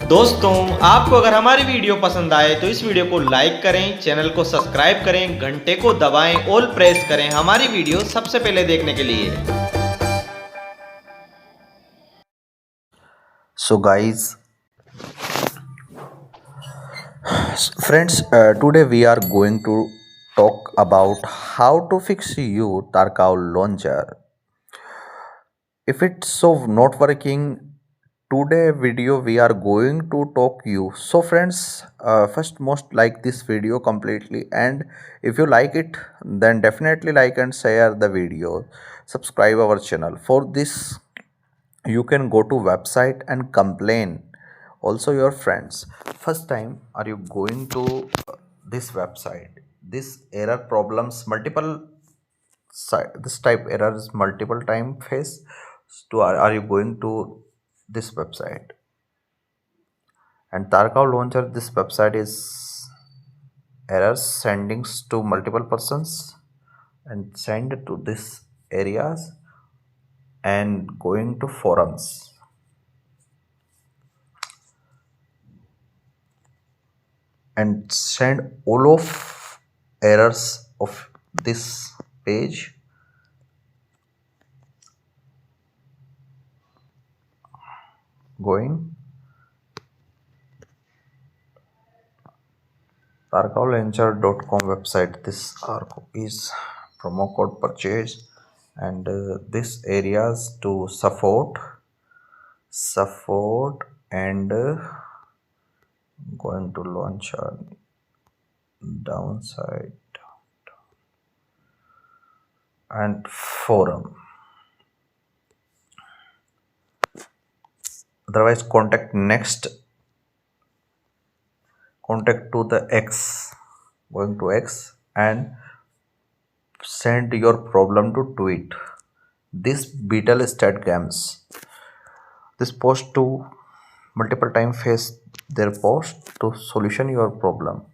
दोस्तों, आपको अगर हमारी वीडियो पसंद आए तो इस वीडियो को लाइक करें, चैनल को सब्सक्राइब करें, घंटे को दबाएं, ऑल प्रेस करें हमारी वीडियो सबसे पहले देखने के लिए। So guys, friends, today we are going to talk about how to fix your Tarkov launcher. If it's so not working, today video we are going to talk you. So friends, first most like this video completely, and if you like it, then definitely like and share the video. Subscribe our channel. For this, you can go to website and complain also your friends. First time are you going to this website, this error problems multiple this type errors multiple time face to are you going to this website, and Tarkov launcher, this website is errors sendings to multiple persons and send to this areas and going to forums and send all of errors of this page going tarkovlauncher.com website. This is promo code purchase, and this areas to support and going to launcher downside and forum. Otherwise, contact to the X, going to X and send your problem to tweet. This beetle stat games. This post to multiple time face their post to solution your problem.